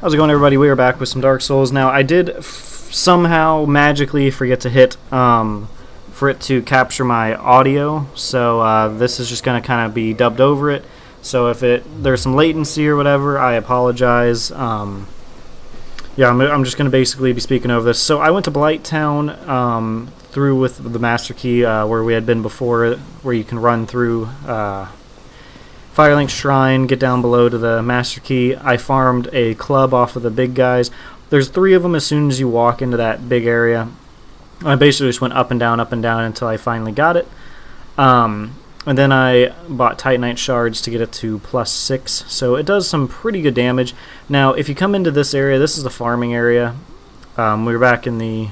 How's it going, everybody? We are back with some Dark Souls. Now, I did somehow magically forget to hit for it to capture my audio, so this is just going to kind of be dubbed over it. So if there's some latency or whatever, I apologize. Yeah, I'm just going to basically be speaking over this. So I went to Blighttown through with the Master Key where we had been before, where you can run through Firelink Shrine, get down below to the Master Key. I farmed a club off of the big guys. There's 3 of them as soon as you walk into that big area. I basically just went up and down until I finally got it. And then I bought Titanite shards to get it to +6, so it does some pretty good damage. Now, if you come into this area, this is the farming area. We're back in the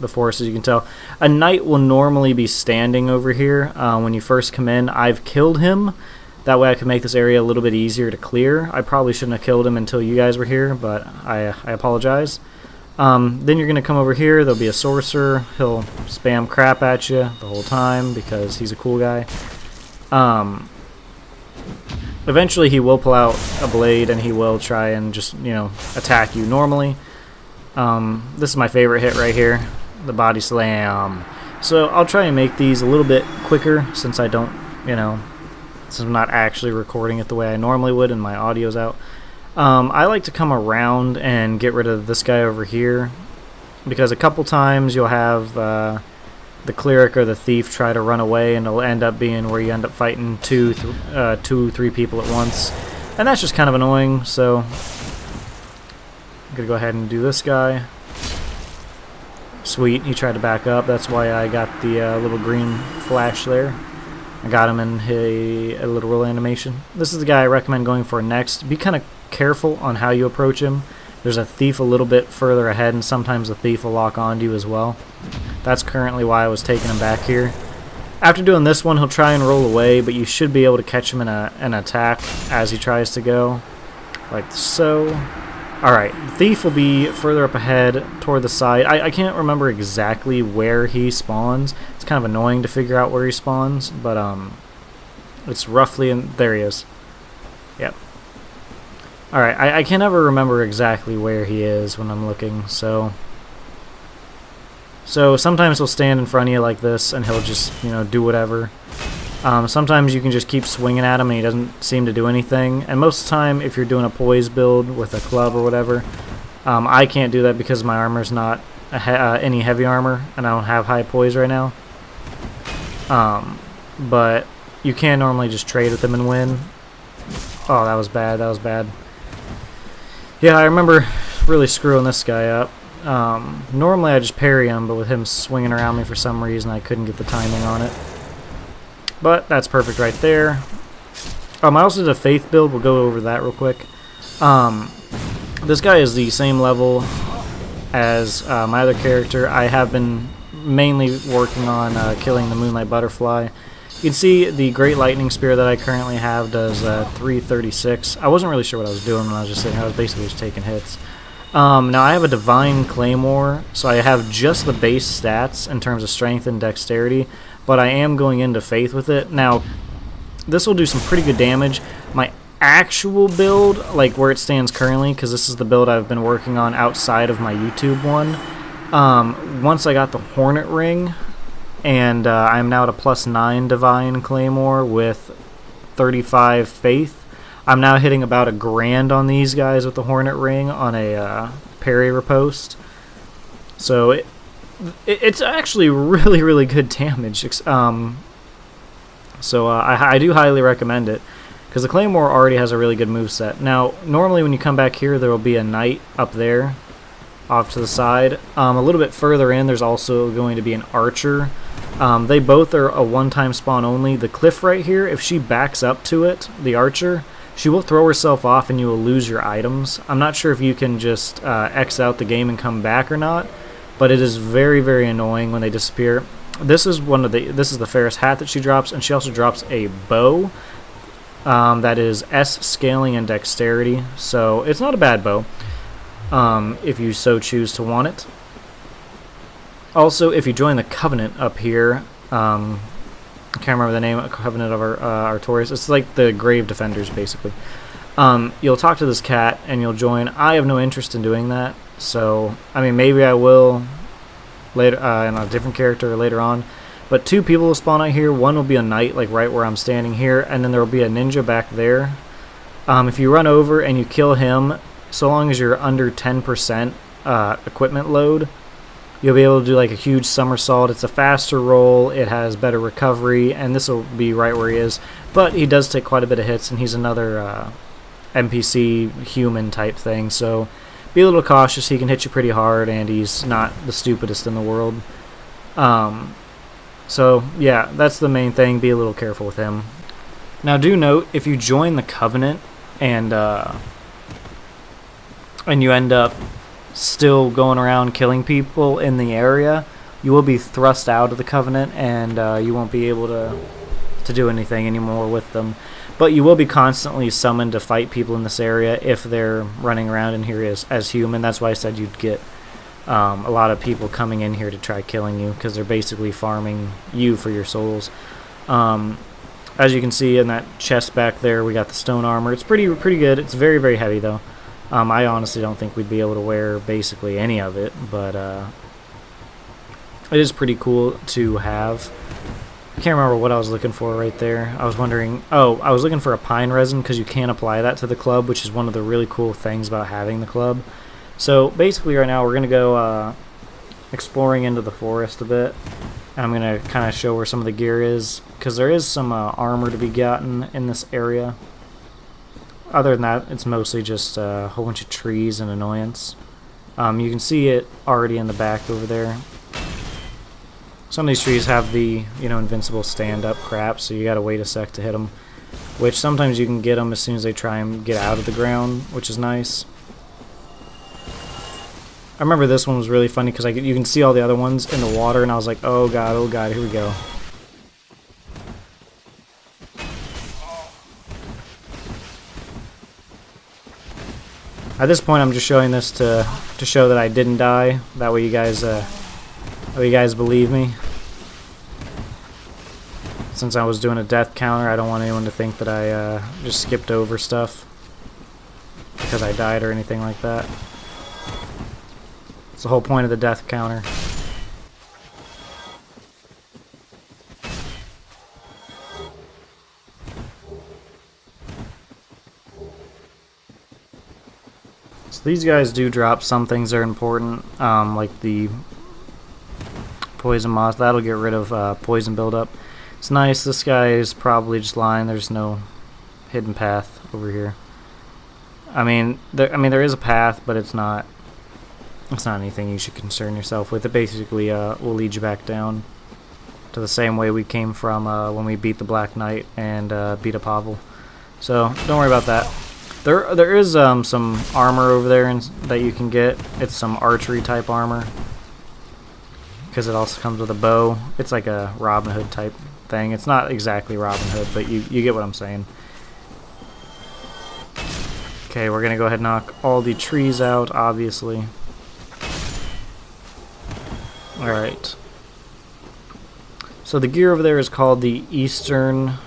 forest, as you can tell. A knight will normally be standing over here when you first come in. I've killed him. That way I can make this area a little bit easier to clear. I probably shouldn't have killed him until you guys were here, but I apologize. Then you're going to come over here. There'll be a sorcerer. He'll spam crap at you the whole time because he's a cool guy. Eventually he will pull out a blade and he will try and just, attack you normally. This is my favorite hit right here, the body slam. So I'll try and make these a little bit quicker since I don't, since I'm not actually recording it the way I normally would and my audio's out. I like to come around and get rid of this guy over here because a couple times you'll have the cleric or the thief try to run away, and it'll end up being where you end up fighting two, 3 people at once, and that's just kind of annoying. So I'm gonna go ahead and do this guy. Sweet, he tried to back up. That's why I got the little green flash there. I got him in a literal animation. This is the guy I recommend going for next. Be kind of careful on how you approach him. There's a thief a little bit further ahead, and sometimes the thief will lock onto you as well. That's currently why I was taking him back here. After doing this one, he'll try and roll away, but you should be able to catch him in an attack as he tries to go, like so. Alright, the thief will be further up ahead toward the side. I can't remember exactly where he spawns. It's kind of annoying to figure out where he spawns, but it's roughly in... There he is. Yep. Alright, I can never remember exactly where he is when I'm looking, so sometimes he'll stand in front of you like this, and he'll just, do whatever. Sometimes you can just keep swinging at him and he doesn't seem to do anything. And most of the time, if you're doing a poise build with a club or whatever, I can't do that because my armor's not any heavy armor, and I don't have high poise right now. But you can normally just trade with him and win. Oh, that was bad. That was bad. Yeah, I remember really screwing this guy up. Normally I just parry him, but with him swinging around me for some reason, I couldn't get the timing on it. But that's perfect right there. I also did a faith build. We'll go over that real quick. This guy is the same level as my other character. I have been mainly working on killing the Moonlight Butterfly. You can see the Great Lightning Spear that I currently have does 336. I wasn't really sure what I was doing when I was just sitting here. I was basically just taking hits. Now I have a Divine Claymore, so I have just the base stats in terms of strength and dexterity, but I am going into faith with it. Now, this will do some pretty good damage. My actual build, like where it stands currently, because this is the build I've been working on outside of my YouTube one, once I got the Hornet Ring, and I'm now at a +9 Divine Claymore with 35 faith, I'm now hitting about $1,000 on these guys with the Hornet Ring on a parry riposte. So it's actually really, really good damage. So I do highly recommend it, because the Claymore already has a really good moveset. Now, normally when you come back here, there will be a knight up there off to the side. A little bit further in, there's also going to be an archer. They both are a one-time spawn only. The cliff right here, if she backs up to it, the archer, she will throw herself off and you will lose your items. I'm not sure if you can just X out the game and come back or not, but it is very, very annoying when they disappear. This is the Ferris hat that she drops, and she also drops a bow that is S scaling and dexterity, so it's not a bad bow if you so choose to want it. Also, if you join the Covenant up here, I can't remember the name, Covenant of Artorias. It's like the Grave Defenders, basically. You'll talk to this cat and you'll join. I have no interest in doing that, so I mean maybe I will later in a different character later on. But 2 people will spawn out here. One will be a knight, like right where I'm standing here, and then there will be a ninja back there. If you run over and you kill him, so long as you're under 10% equipment load, you'll be able to do like a huge somersault. It's a faster roll, it has better recovery, and this will be right where he is. But he does take quite a bit of hits, and he's another NPC human type thing, so be a little cautious. He can hit you pretty hard, and he's not the stupidest in the world. So yeah, that's the main thing. Be a little careful with him. Now do note, if you join the Covenant and you end up still going around killing people in the area, you will be thrust out of the Covenant, and you won't be able to do anything anymore with them. But you will be constantly summoned to fight people in this area if they're running around in here as human. That's why I said you'd get a lot of people coming in here to try killing you, because they're basically farming you for your souls. As you can see in that chest back there, we got the stone armor. It's pretty good. It's very, very heavy though. I honestly don't think we'd be able to wear basically any of it, but it is pretty cool to have. I can't remember what I was looking for right there. I was wondering, I was looking for a pine resin, because you can apply that to the club, which is one of the really cool things about having the club. So basically right now we're going to go exploring into the forest a bit. I'm going to kind of show where some of the gear is, because there is some armor to be gotten in this area. Other than that, it's mostly just a whole bunch of trees and annoyance. You can see it already in the back over there. Some of these trees have the, invincible stand-up crap, so you gotta wait a sec to hit them. Which sometimes you can get them as soon as they try and get out of the ground, which is nice. I remember this one was really funny because you can see all the other ones in the water, and I was like, oh god, here we go. At this point, I'm just showing this to show that I didn't die. That way you guys believe me. Since I was doing a death counter, I don't want anyone to think that I just skipped over stuff because I died or anything like that. It's the whole point of the death counter. So these guys do drop some things that are important, like the poison moss. That'll get rid of poison buildup. It's nice. This guy is probably just lying. There's no hidden path over here. I mean there is a path, but it's not anything you should concern yourself with. It basically will lead you back down to the same way we came from when we beat the Black Knight and beat up Pavel. So don't worry about that. There is some armor over there that you can get. It's some archery type armor, because it also comes with a bow. It's like a Robin Hood type thing. It's not exactly Robin Hood, but you get what I'm saying. Okay, we're gonna go ahead and knock all the trees out, obviously. Alright. So the gear over there is called the Eastern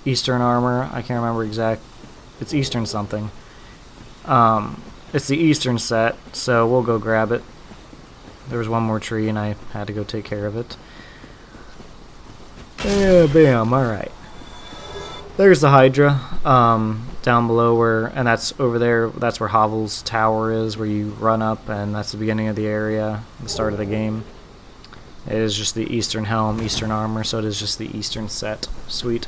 armor. I can't remember it's Eastern something. It's the Eastern set, so we'll go grab it. There was one more tree and I had to go take care of it. Yeah, bam, alright. There's the Hydra, down below and that's over there, that's where Havel's tower is, where you run up, and that's the beginning of the area, the start of the game. It is just the Eastern helm, Eastern armor, so it is just the Eastern set. Sweet.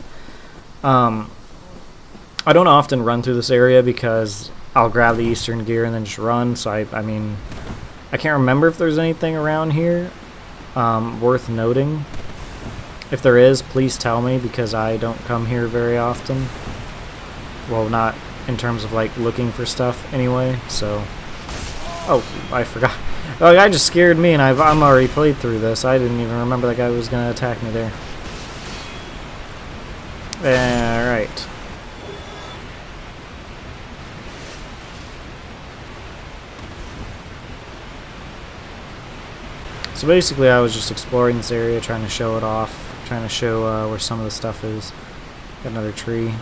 I don't often run through this area because I'll grab the Eastern gear and then just run, so I mean, I can't remember if there's anything around here worth noting. If there is, please tell me, because I don't come here very often. Well, not in terms of like looking for stuff anyway, so... Oh, I forgot. Oh, that guy just scared me, and I'm already played through this. I didn't even remember that guy was going to attack me there. Alright. So basically I was just exploring this area, trying to show it off, trying to show where some of the stuff is. Got another tree.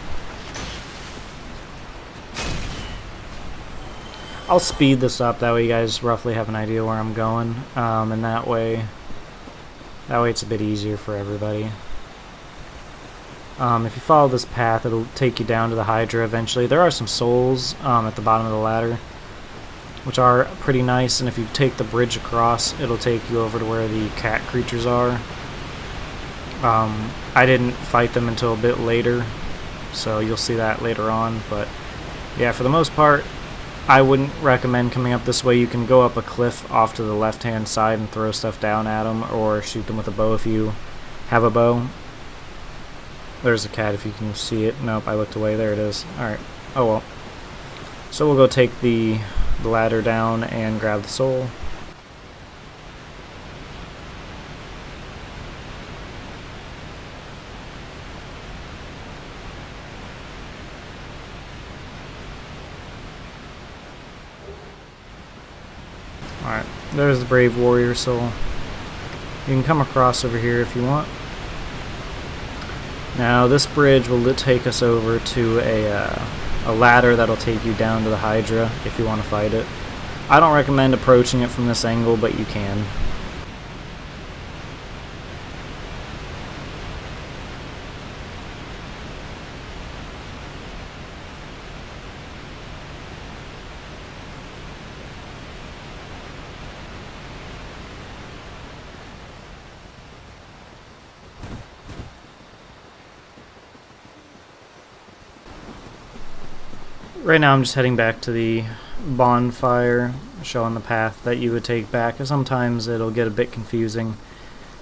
I'll speed this up, that way you guys roughly have an idea where I'm going, and that way it's a bit easier for everybody. If you follow this path, it'll take you down to the Hydra eventually. There are some souls at the bottom of the ladder, which are pretty nice, and if you take the bridge across, it'll take you over to where the cat creatures are. I didn't fight them until a bit later, so you'll see that later on, but yeah, for the most part, I wouldn't recommend coming up this way. You can go up a cliff off to the left-hand side and throw stuff down at them, or shoot them with a bow if you have a bow. There's a cat if you can see it. Nope, I looked away. There it is. Alright. Oh well. So we'll go take the ladder down and grab the soul. Alright, there's the brave warrior soul. You can come across over here if you want. Now this bridge will take us over to a ladder that'll take you down to the Hydra if you want to fight it. I don't recommend approaching it from this angle, but you can. Right now I'm just heading back to the bonfire, showing the path that you would take back. Sometimes it'll get a bit confusing.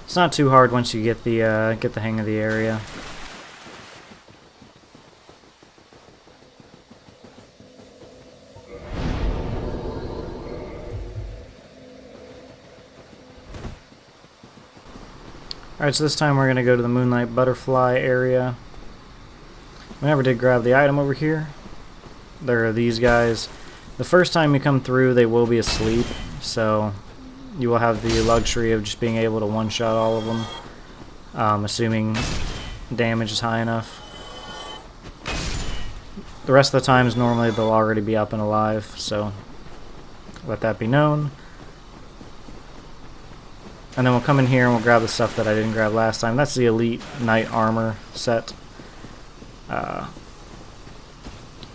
It's not too hard once you get the hang of the area. Alright, so this time we're going to go to the Moonlight Butterfly area. We never did grab the item over here. There are these guys. The first time you come through, they will be asleep, so you will have the luxury of just being able to one-shot all of them, assuming damage is high enough. The rest of the times, normally they'll already be up and alive, so let that be known. And then we'll come in here and we'll grab the stuff that I didn't grab last time. That's the Elite Knight Armor set.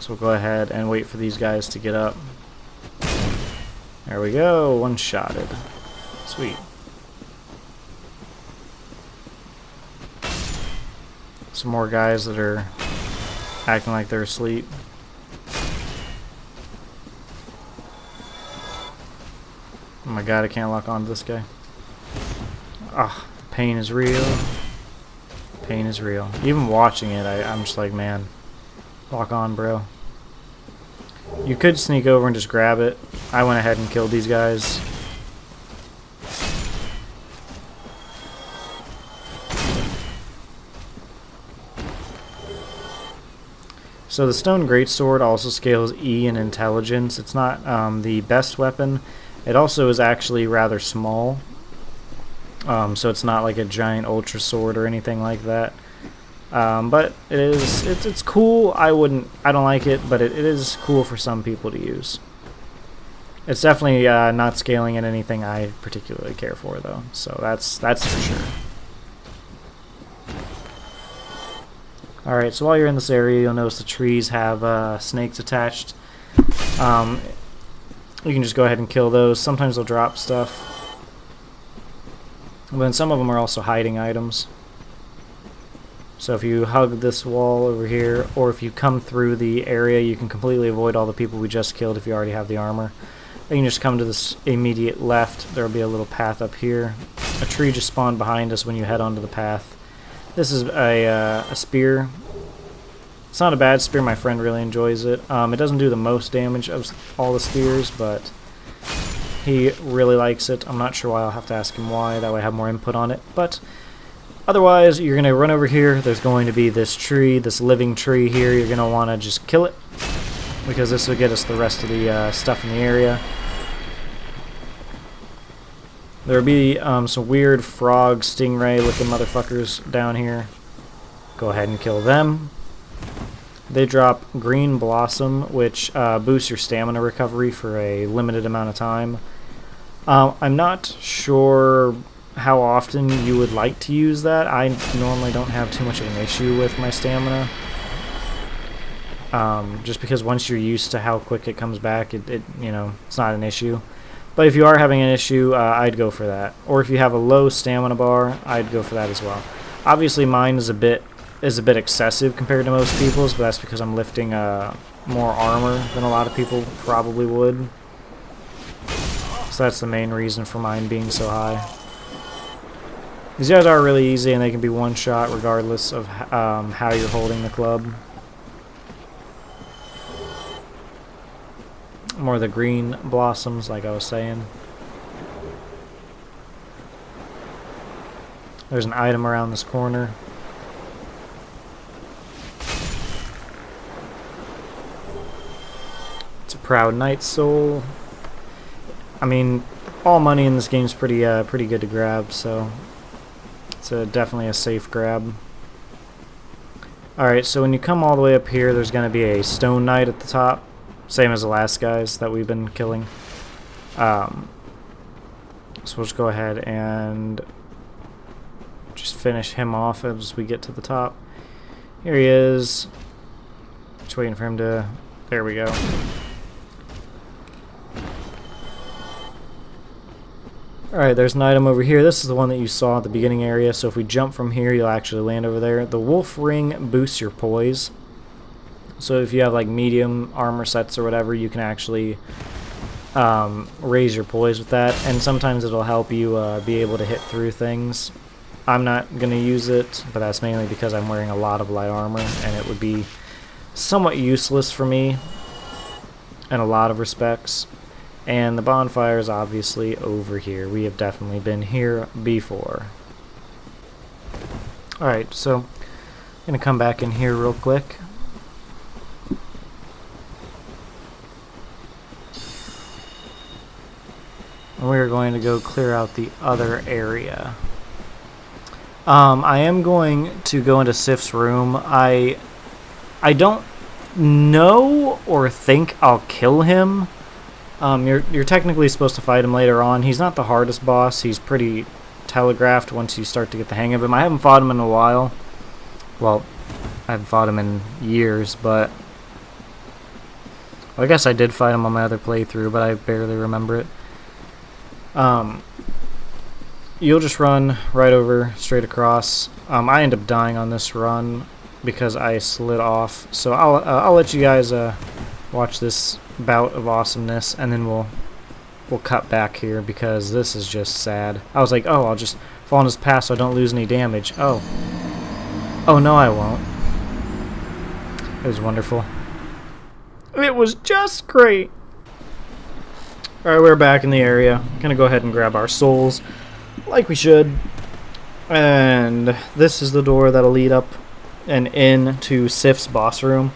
So we'll go ahead and wait for these guys to get up. There we go, one-shotted. Sweet. Some more guys that are acting like they're asleep. Oh my god, I can't lock onto this guy. Ah, pain is real. Pain is real. Even watching it, I'm just like, man, lock on, bro. You could sneak over and just grab it. I went ahead and killed these guys. So the Stone Greatsword also scales E in intelligence. It's not the best weapon. It also is actually rather small. So it's not like a giant ultra sword or anything like that. But it's cool. I don't like it, but it is cool for some people to use. It's definitely not scaling in anything I particularly care for, though. So that's for sure. Alright, so while you're in this area, you'll notice the trees have snakes attached. You can just go ahead and kill those. Sometimes they'll drop stuff. But then some of them are also hiding items. So if you hug this wall over here, or if you come through the area, you can completely avoid all the people we just killed if you already have the armor. You can just come to this immediate left. There will be a little path up here. A tree just spawned behind us when you head onto the path. This is a spear. It's not a bad spear. My friend really enjoys it. It doesn't do the most damage of all the spears, but he really likes it. I'm not sure why. I'll have to ask him why. That way I have more input on it. But otherwise, you're going to run over here. There's going to be this tree, this living tree here. You're going to want to just kill it, because this will get us the rest of the stuff in the area. There'll be some weird frog stingray looking motherfuckers down here. Go ahead and kill them. They drop Green Blossom, which boosts your stamina recovery for a limited amount of time. I'm not sure how often you would like to use that. I normally don't have too much of an issue with my stamina. Just because once you're used to how quick it comes back, it's not an issue. But if you are having an issue, I'd go for that. Or if you have a low stamina bar, I'd go for that as well. Obviously, mine is a bit excessive compared to most people's, but that's because I'm lifting more armor than a lot of people probably would. So that's the main reason for mine being so high. These guys are really easy, and they can be one shot regardless of how you're holding the club. More of the green blossoms, like I was saying. There's an item around this corner. It's a Proud Knight Soul. I mean, all money in this game is pretty good to grab, so it's definitely a safe grab. Alright, so when you come all the way up here, there's going to be a Stone Knight at the top. Same as the last guys that we've been killing. So we'll just go ahead and just finish him off as we get to the top. Here he is. Just waiting for him to... There we go. Alright, there's an item over here. This is the one that you saw at the beginning area, so if we jump from here, you'll actually land over there. The Wolf Ring boosts your poise. So if you have like medium armor sets or whatever, you can actually raise your poise with that, and sometimes it'll help you be able to hit through things. I'm not going to use it, but that's mainly because I'm wearing a lot of light armor, and it would be somewhat useless for me in a lot of respects. And the bonfire is obviously over here. We have definitely been here before. Alright, so I'm going to come back in here real quick. And we're going to go clear out the other area. I am going to go into Sif's room. I don't know or think I'll kill him. You're technically supposed to fight him later on. He's not the hardest boss. He's pretty telegraphed once you start to get the hang of him. I haven't fought him in a while. Well, I haven't fought him in years, but... Well, I guess I did fight him on my other playthrough, but I barely remember it. You'll just run right over, straight across. I end up dying on this run because I slid off. So I'll let you guys watch this bout of awesomeness, and then we'll cut back here because this is just sad. I was like, oh, I'll just fall in his path so I don't lose any damage. Oh no, I won't. It was wonderful. It was just great. Alright, we're back in the area. Gonna go ahead and grab our souls, like we should. And this is the door that'll lead up and into Sif's boss room.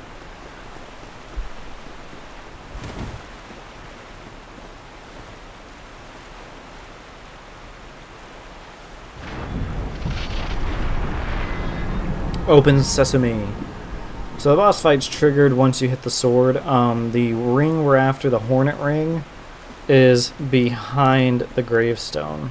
Open sesame. So the boss fight's triggered once you hit the sword. The ring we're after, the Hornet Ring, is behind the gravestone.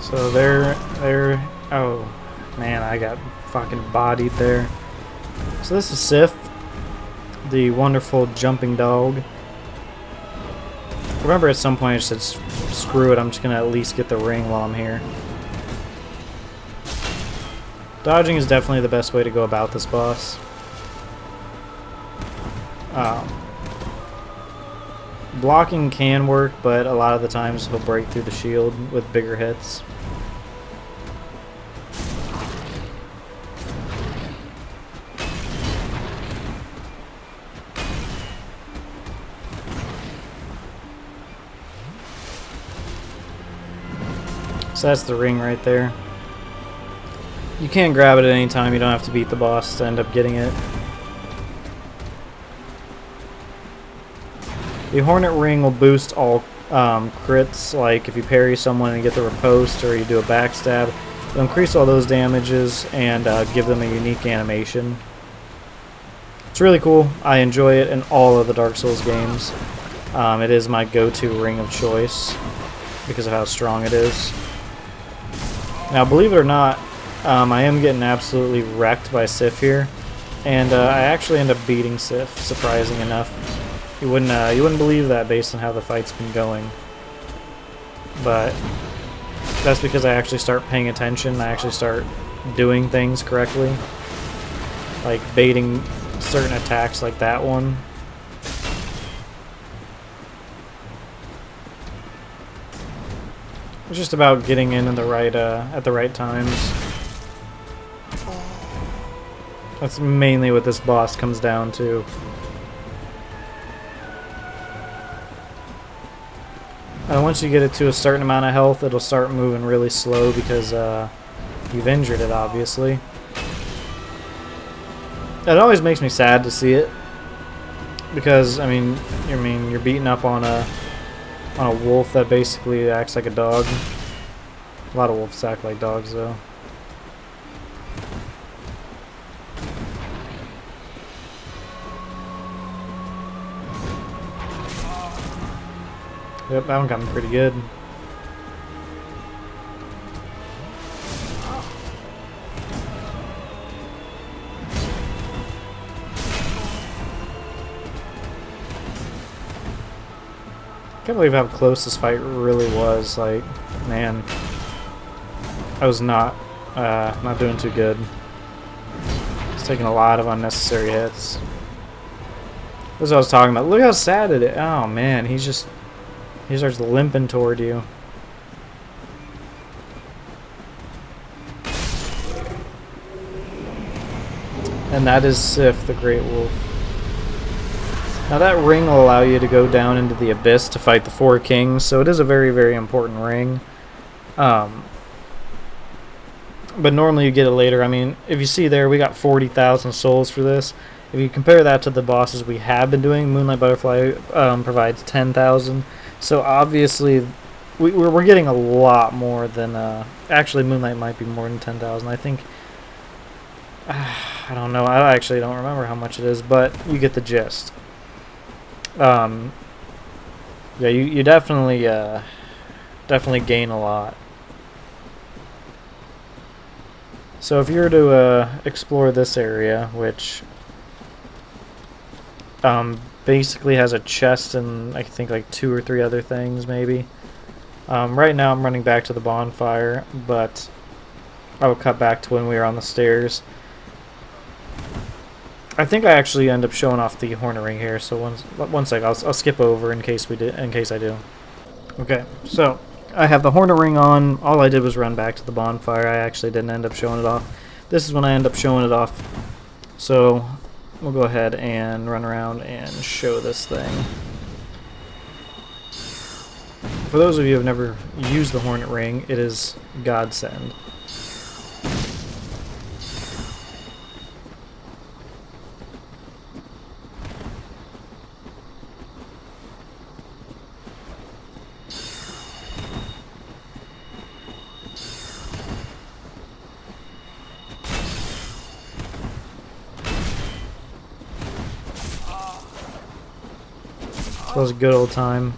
So there, oh man, I got fucking bodied there. So this is Sif, the wonderful jumping dog. Remember at some point I just said, screw it, I'm just gonna at least get the ring while I'm here. Dodging is definitely the best way to go about this boss. Blocking can work, but a lot of the times he'll break through the shield with bigger hits. So that's the ring right there. You can grab it at any time. You don't have to beat the boss to end up getting it. The Hornet Ring will boost all crits, like if you parry someone and get the riposte, or you do a backstab. It'll increase all those damages and give them a unique animation. It's really cool. I enjoy it in all of the Dark Souls games. It is my go-to ring of choice because of how strong it is. Now, believe it or not, I am getting absolutely wrecked by Sif here, and I actually end up beating Sif, surprising enough. You wouldn't believe that based on how the fight's been going, but that's because I actually start paying attention. I actually start doing things correctly, like baiting certain attacks like that one. It's just about getting in the right at the right times. That's mainly what this boss comes down to. Once you get it to a certain amount of health, it'll start moving really slow because you've injured it, obviously. It always makes me sad to see it, because I mean you're beating up on a wolf that basically acts like a dog. A lot of wolves act like dogs, though. Yep, that one got me pretty good. Can't believe how close this fight really was. Like, man, I was not doing too good. I was taking a lot of unnecessary hits. This is what I was talking about. Look how sad it is. Oh man, he starts limping toward you. And that is Sif, the Great Wolf. Now that ring will allow you to go down into the abyss to fight the Four Kings, so it is a very, very important ring. But normally you get it later. I mean, if you see there, we got 40,000 souls for this. If you compare that to the bosses we have been doing, Moonlight Butterfly provides 10,000. So obviously, we're getting a lot more than... actually, Moonlight might be more than 10,000. I think... I don't know. I actually don't remember how much it is, but you get the gist. Yeah, you definitely gain a lot. So if you were to explore this area, which basically has a chest and I think like 2 or 3 other things maybe. Right now I'm running back to the bonfire, but I will cut back to when we were on the stairs. I think I actually end up showing off the Hornet Ring here, so one sec, I'll skip over in case I do. Okay, so I have the Hornet Ring on. All I did was run back to the bonfire. I actually didn't end up showing it off. This is when I end up showing it off. So we'll go ahead and run around and show this thing. For those of you who have never used the Hornet Ring, it is godsend. That was a good old time.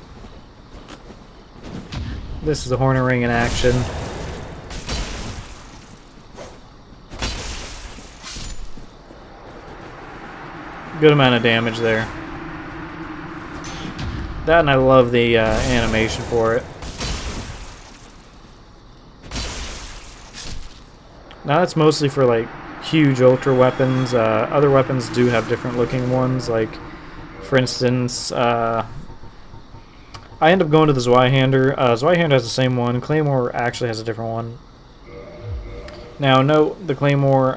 This is the Hornet Ring in action. Good amount of damage there. That, and I love the animation for it. Now that's mostly for like huge ultra weapons. Other weapons do have different looking ones, like for instance, I end up going to the Zweihander. Zweihander has the same one. Claymore actually has a different one. Now, note the Claymore.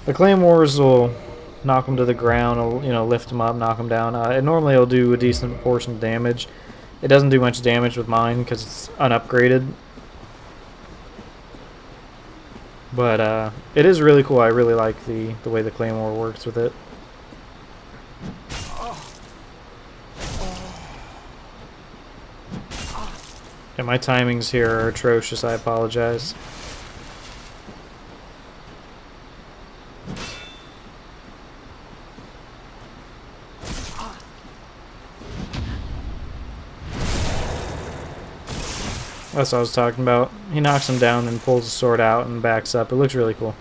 The Claymores will knock them to the ground. Will, lift them up, knock them down. Normally, it'll do a decent portion of damage. It doesn't do much damage with mine because it's unupgraded. But it is really cool. I really like the way the Claymore works with it. And my timings here are atrocious, I apologize. That's what I was talking about. He knocks him down and pulls the sword out and backs up. It looks really cool.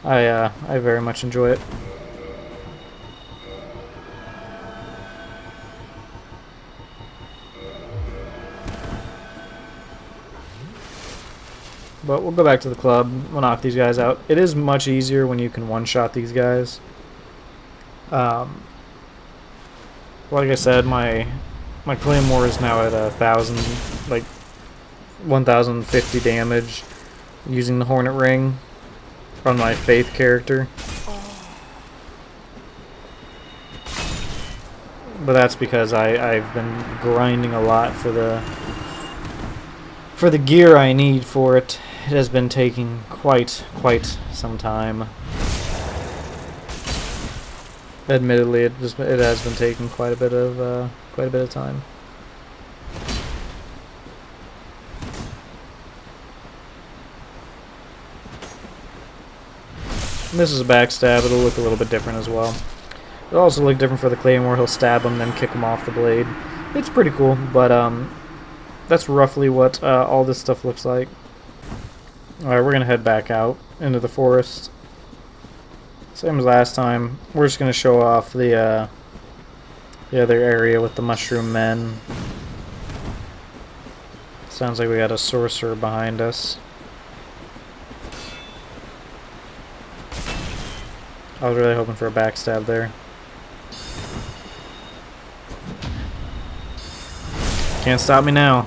I very much enjoy it. But we'll go back to the club. We'll knock these guys out. It is much easier when you can one-shot these guys. Like I said, my Claymore is now at 1,000, like 1,050 damage using the Hornet Ring on my Faith character. But that's because I've been grinding a lot for the gear I need for it. It has been taking quite some time. Admittedly, it has been taking quite a bit of time. And this is a backstab. It'll look a little bit different as well. It'll also look different for the Claymore. He'll stab him, then kick him off the blade. It's pretty cool, but that's roughly what all this stuff looks like. Alright, we're going to head back out into the forest. Same as last time. We're just going to show off the other area with the mushroom men. Sounds like we got a sorcerer behind us. I was really hoping for a backstab there. Can't stop me now.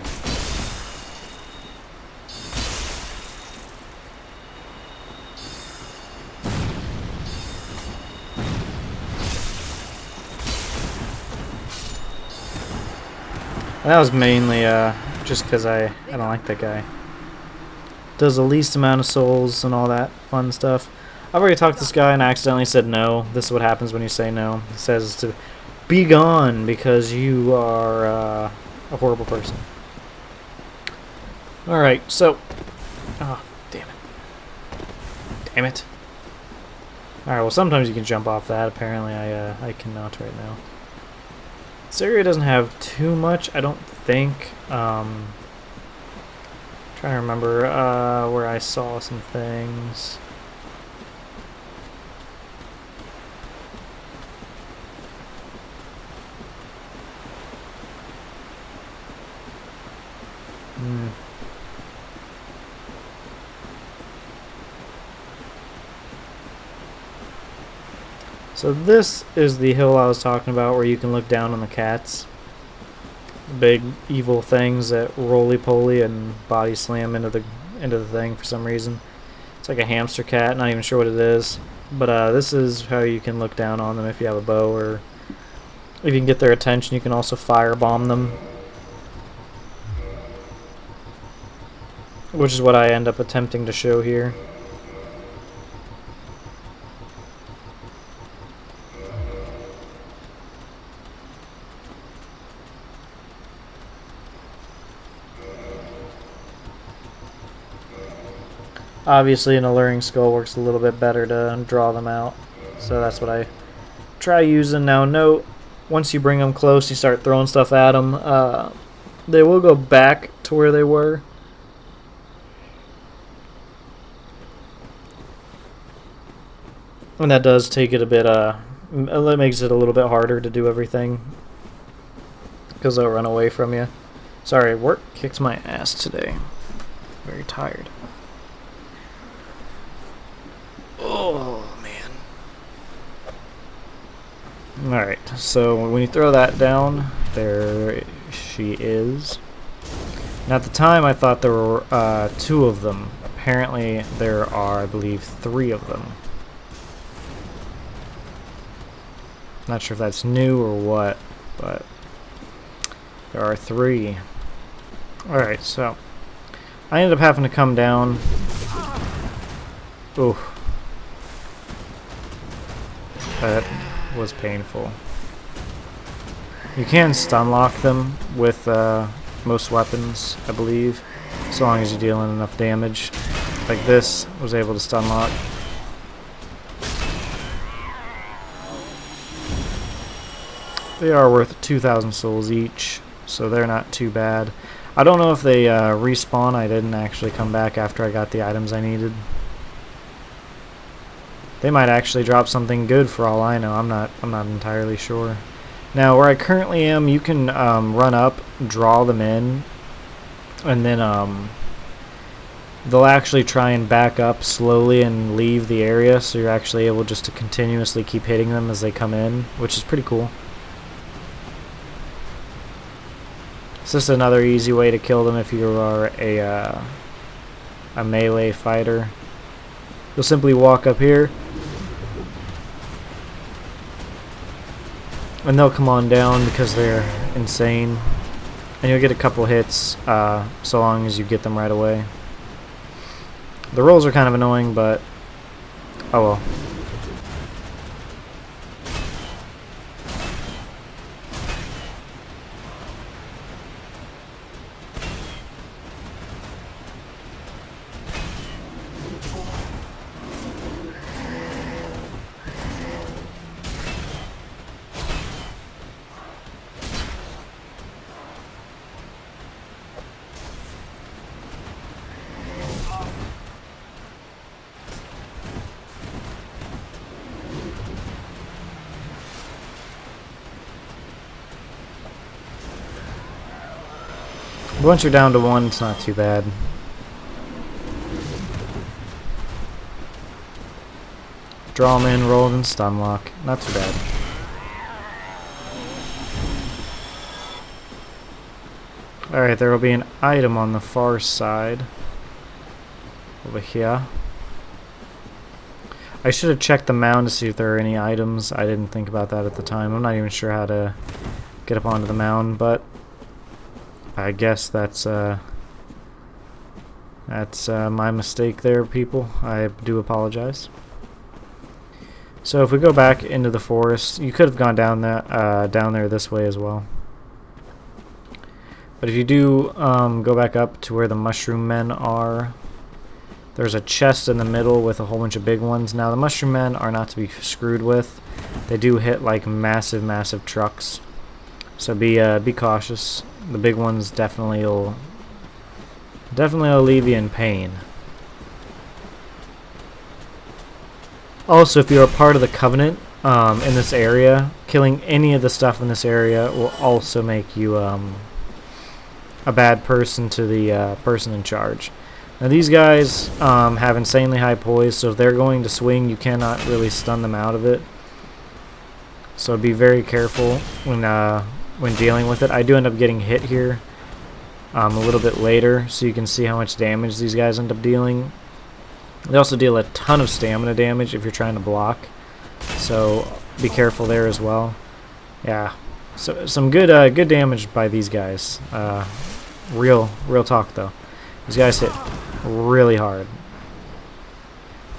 And that was mainly just because I don't like that guy. Does the least amount of souls and all that fun stuff. I've already talked to this guy and accidentally said no. This is what happens when you say no. He says to be gone because you are a horrible person. Alright, so... Oh, damn it. Damn it. Alright, well sometimes you can jump off that. Apparently I cannot right now. This area doesn't have too much, I don't think. Trying to remember where I saw some things. So this is the hill I was talking about where you can look down on the cats. Big evil things that roly-poly and body slam into the thing for some reason. It's like a hamster cat, not even sure what it is. But this is how you can look down on them if you have a bow, or if you can get their attention you can also firebomb them. Which is what I end up attempting to show here. Obviously an alluring skull works a little bit better to draw them out. So that's what I try using. Now note, once you bring them close, you start throwing stuff at them, they will go back to where they were. And that does take it a bit, it makes it a little bit harder to do everything. Because they'll run away from you. Sorry, work kicks my ass today. Very tired. Oh, man. Alright, so when you throw that down, there she is. Now at the time I thought there were 2 of them. Apparently there are, I believe, 3 of them. Not sure if that's new or what, but There are 3. Alright, so I ended up having to come down. Ooh. That was painful. You can stun lock them with most weapons, I believe, so long as you're dealing enough damage. Like this, was able to stun lock. They are worth 2,000 souls each, so they're not too bad. I don't know if they respawn. I didn't actually come back after I got the items I needed. They might actually drop something good for all I know. I'm not entirely sure. Now, where I currently am, you can run up, draw them in, and then they'll actually try and back up slowly and leave the area, so you're actually able just to continuously keep hitting them as they come in, which is pretty cool. It's just another easy way to kill them if you are a melee fighter. You'll simply walk up here, and they'll come on down because they're insane. And you'll get a couple hits so long as you get them right away. The rolls are kind of annoying, but oh well. Once you're down to 1, it's not too bad. Draw them in, roll, and stun lock. Not too bad. Alright, there will be an item on the far side. Over here. I should have checked the mound to see if there are any items. I didn't think about that at the time. I'm not even sure how to get up onto the mound, but I guess that's my mistake there, people. I do apologize. So if we go back into the forest, you could have gone down there this way as well. But if you do go back up to where the mushroom men are, there's a chest in the middle with a whole bunch of big ones. Now the mushroom men are not to be screwed with. They do hit like massive trucks. So be cautious. The big ones definitely will leave you in pain. Also, if you're a part of the Covenant in this area, killing any of the stuff in this area will also make you a bad person to the person in charge. Now these guys have insanely high poise, so if they're going to swing, you cannot really stun them out of it. So be very careful when dealing with it. I do end up getting hit here a little bit later, so you can see how much damage these guys end up dealing. They also deal a ton of stamina damage if you're trying to block, so be careful there as well. Yeah, so some good damage by these guys. Real talk though. These guys hit really hard,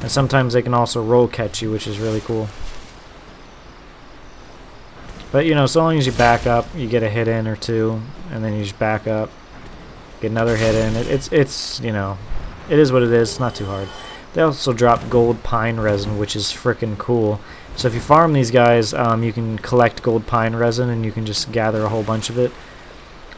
and sometimes they can also roll catch you, which is really cool. But you know, so long as you back up, you get a hit in or two, and then you just back up, get another hit in. It's you know, it is what it is. It's not too hard. They also drop gold pine resin, which is frickin' cool. So if you farm these guys, you can collect gold pine resin, and you can just gather a whole bunch of it.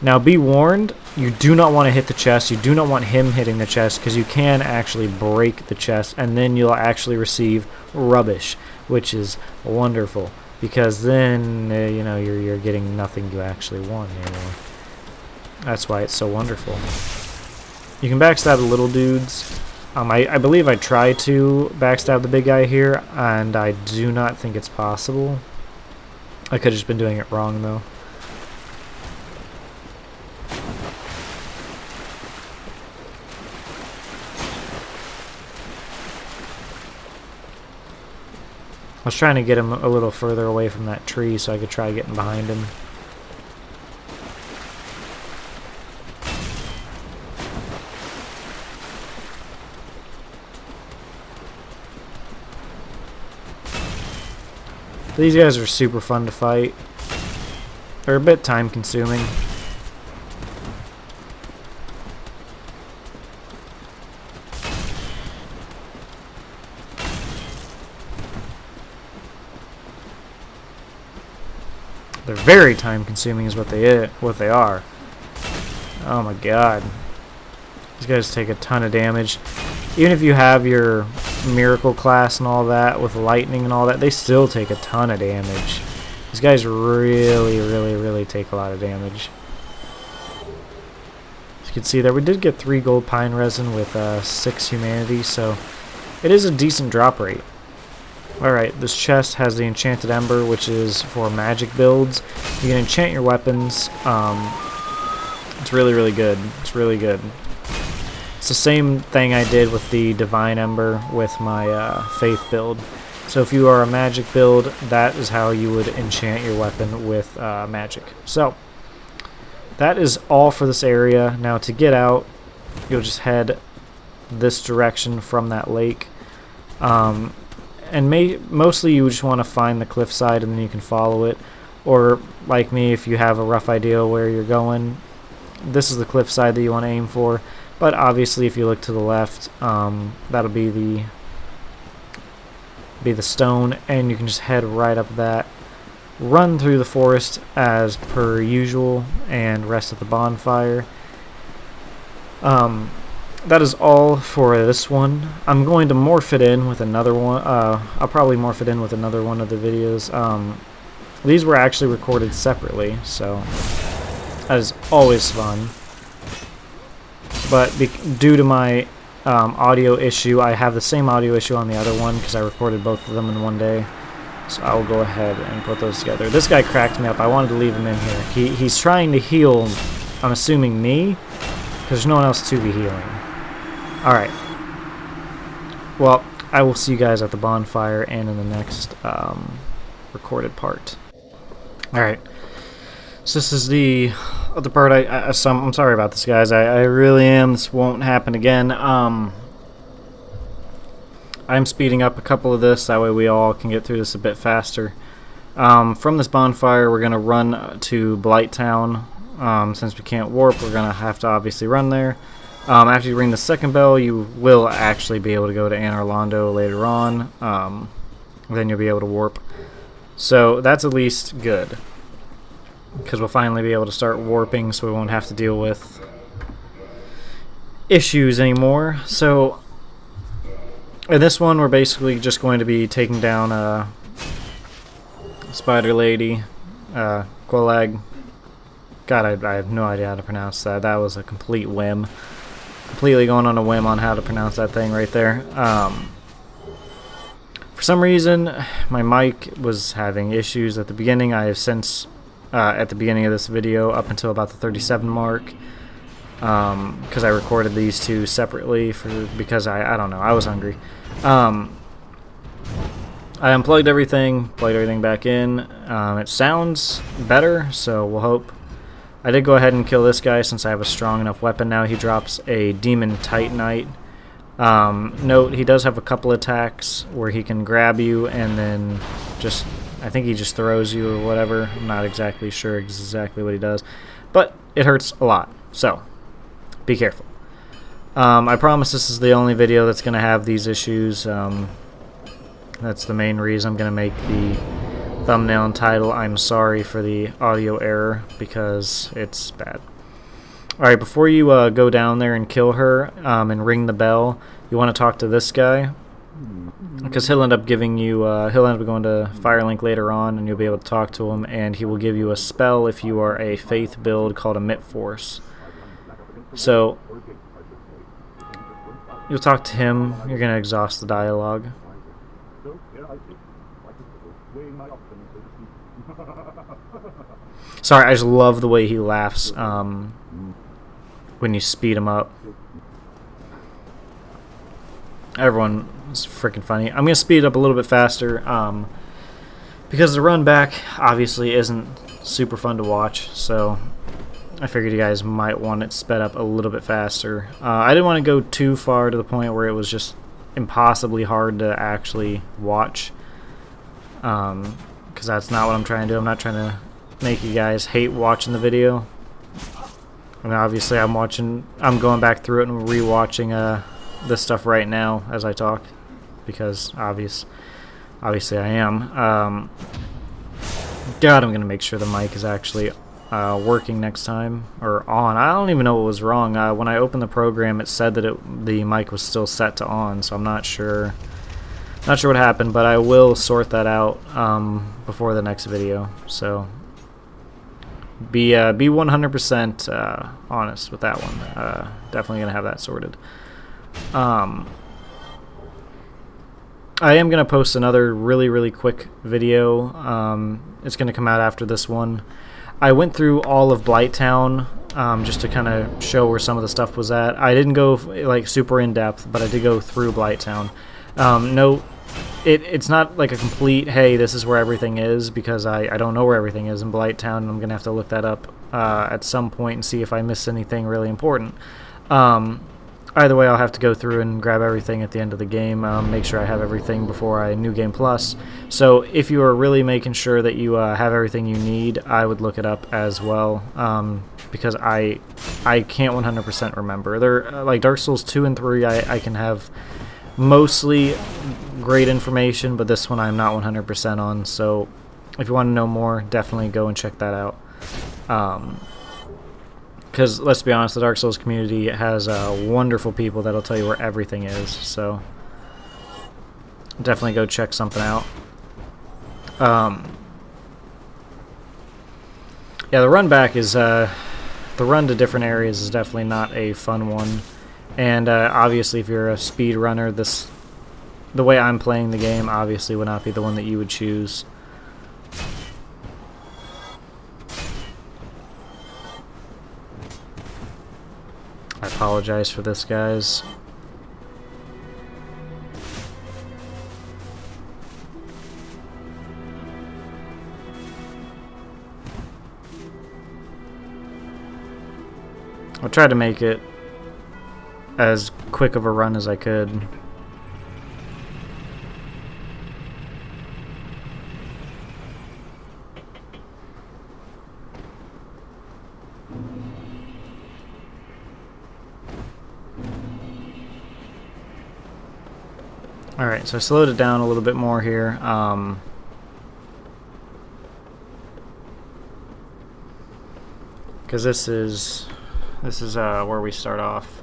Now be warned, you do not want to hit the chest. You do not want him hitting the chest, because you can actually break the chest, and then you'll actually receive rubbish, which is wonderful. Because then, you know, you're getting nothing you actually want anymore. That's why it's so wonderful. You can backstab the little dudes. I believe I tried to backstab the big guy here, and I do not think it's possible. I could have just been doing it wrong, though. I was trying to get him a little further away from that tree so I could try getting behind him. These guys are super fun to fight. They're a bit time consuming. They're very time consuming is what they are. Oh my god. These guys take a ton of damage. Even if you have your miracle class and all that with lightning and all that, they still take a ton of damage. These guys really take a lot of damage. As you can see there, we did get 3 gold pine resin with 6 humanity, so it is a decent drop rate. Alright, this chest has the enchanted ember, which is for magic builds. You can enchant your weapons. It's really good. It's really good. It's the same thing I did with the divine ember with my faith build. So if you are a magic build, that is how you would enchant your weapon with magic. So that is all for this area. Now to get out, you'll just head this direction from that lake. And mostly you just want to find the cliffside and then you can follow it. Or like me, if you have a rough idea where you're going, this is the cliffside that you want to aim for. But obviously if you look to the left, that'll be the stone, and you can just head right up that, run through the forest as per usual, and rest at the bonfire. That is all for this one. I'm going to morph it in with another one. I'll probably morph it in with another one of the videos. These were actually recorded separately, so that is always fun. But due to my audio issue, I have the same audio issue on the other one because I recorded both of them in one day. So I will go ahead and put those together. This guy cracked me up. I wanted to leave him in here. He's trying to heal, I'm assuming me, because there's no one else to be healing. Alright. Well, I will see you guys at the bonfire and in the next recorded part. Alright. So this is the other part. I'm sorry about this, guys. I really am. This won't happen again. I'm speeding up a couple of this. That way we all can get through this a bit faster. From this bonfire, we're going to run to Blighttown. Since we can't warp, we're going to have to obviously run there. After you ring the second bell, you will actually be able to go to Anne Orlando later on. Then you'll be able to warp. So that's at least good, because we'll finally be able to start warping, so we won't have to deal with issues anymore. So in this one, we're basically just going to be taking down Spider Lady, Qualag. God, I have no idea how to pronounce that. That was a complete whim. Completely going on a whim on how to pronounce that thing right there. For some reason, my mic was having issues at the beginning. I have since, at the beginning of this video, up until about the 37 mark, because I recorded these two separately because I don't know, I was hungry. I unplugged everything, plugged everything back in. It sounds better, so we'll hope. I did go ahead and kill this guy since I have a strong enough weapon now. He drops a Demon Titanite. Note, he does have a couple attacks where he can grab you and then just, I think he just throws you or whatever. I'm not exactly sure exactly what he does, but it hurts a lot, so be careful. I promise this is the only video that's going to have these issues. That's the main reason I'm going to make the thumbnail and title "I'm sorry for the audio error," because it's bad. Alright, before you go down there and kill her and ring the bell, you want to talk to this guy, because he'll end up giving you, he'll end up going to Firelink later on, and you'll be able to talk to him, and he will give you a spell if you are a faith build called Emit Force. So you'll talk to him, you're going to exhaust the dialogue. Sorry, I just love the way he laughs when you speed him up. Everyone is freaking funny. I'm going to speed it up a little bit faster because the run back obviously isn't super fun to watch, so I figured you guys might want it sped up a little bit faster. I didn't want to go too far to the point where it was just impossibly hard to actually watch. because that's not what I'm trying to do. I'm not trying to make you guys hate watching the video. I mean, obviously I'm going back through it and rewatching this stuff right now as I talk, because obviously I am. God, I'm gonna make sure the mic is actually working next time, or on. I don't even know what was wrong. When I opened the program, it said that the mic was still set to on, so I'm not sure. Not sure what happened, but I will sort that out before the next video. So be 100% honest with that one. Definitely gonna have that sorted. I am gonna post another really quick video. It's gonna come out after this one. I went through all of Blighttown just to kind of show where some of the stuff was at. I didn't go like super in depth, but I did go through Blighttown. No, it's not like a complete, hey, this is where everything is, because I don't know where everything is in Blighttown, and I'm gonna have to look that up at some point and see if I missed anything really important. Either way, I'll have to go through and grab everything at the end of the game, make sure I have everything before I New Game Plus. So if you are really making sure that you have everything you need, I would look it up as well, because I can't 100% remember. They're like Dark Souls 2 and 3, I can have mostly great information, but this one I'm not 100% on. So if you want to know more, definitely go and check that out. Because let's be honest, the Dark Souls community has wonderful people that'll tell you where everything is. So definitely go check something out. Yeah, the run back is the run to different areas is definitely not a fun one. And obviously, if you're a speed runner, the way I'm playing the game obviously would not be the one that you would choose. I apologize for this, guys. I tried to make it as quick of a run as I could. Alright, so I slowed it down a little bit more here. Because this is where we start off.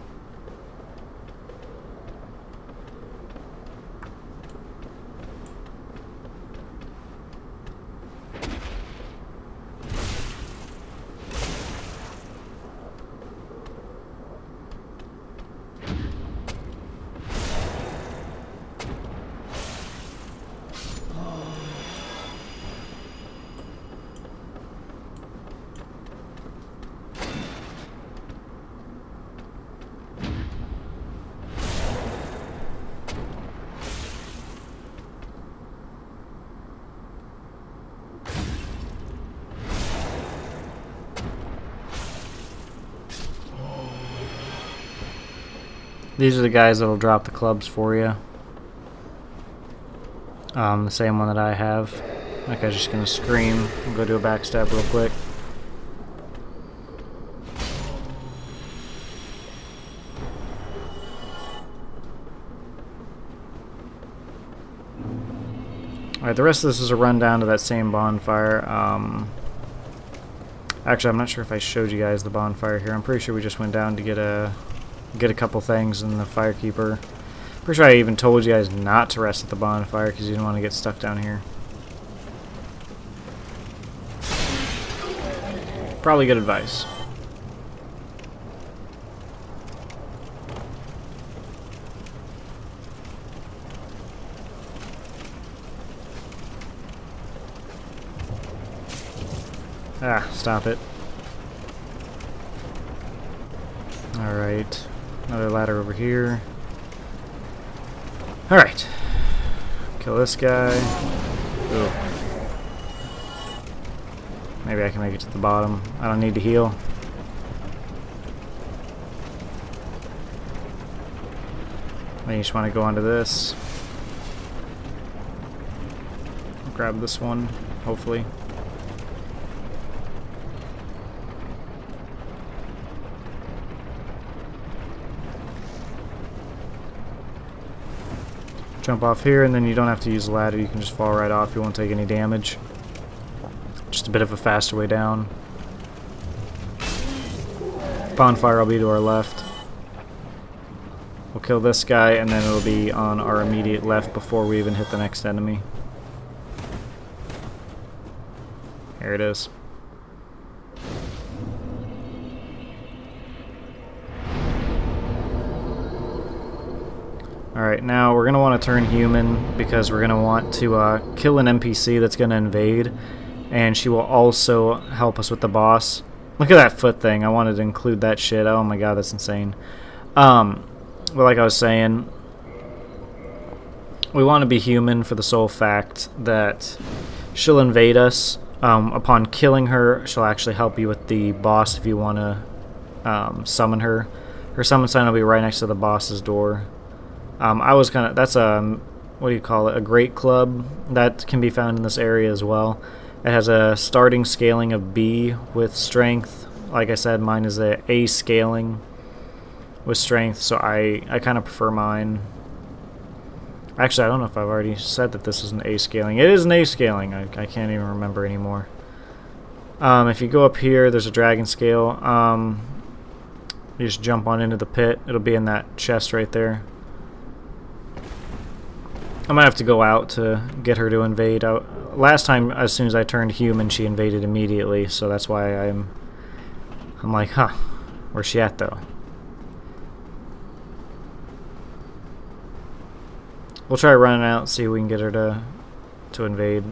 These are the guys that will drop the clubs for you. The same one that I have. That guy's just gonna scream. I'll go do a backstab real quick. Alright, the rest of this is a run down to that same bonfire. Actually, I'm not sure if I showed you guys the bonfire here. I'm pretty sure we just went down to get a couple things in the Firekeeper. Pretty sure I even told you guys not to rest at the bonfire because you didn't want to get stuck down here. Probably good advice. Ah, stop it. Alright. Another ladder over here. Alright. Kill this guy. Ooh. Maybe I can make it to the bottom. I don't need to heal. Then you just want to go onto this. Grab this one. hopefully. Jump off here, and then you don't have to use a ladder. You can just fall right off. You won't take any damage. Just a bit of a faster way down. Bonfire will be to our left. We'll kill this guy, and then it'll be on our immediate left before we even hit the next enemy. Here it is. Alright, now we're going to want to turn human because we're going to want to kill an NPC that's going to invade, and she will also help us with the boss. Look at that foot thing. I wanted to include that shit. Oh my god, that's insane. But like I was saying, we want to be human for the sole fact that she'll invade us. Upon killing her, she'll actually help you with the boss if you want to summon her. Her summon sign will be right next to the boss's door. That's a, what do you call it, a great club that can be found in this area as well. It has a starting scaling of B with strength. Like I said, mine is a A scaling with strength, so I kind of prefer mine. Actually, I don't know if I've already said that this is an A scaling. It is an A scaling. I can't even remember anymore. If you go up here, there's a dragon scale. You just jump on into the pit. It'll be in that chest right there. I might have to go out to get her to invade. Last time, as soon as I turned human, she invaded immediately, so that's why I'm like, huh, where's she at, though? We'll try running out, see if we can get her to invade.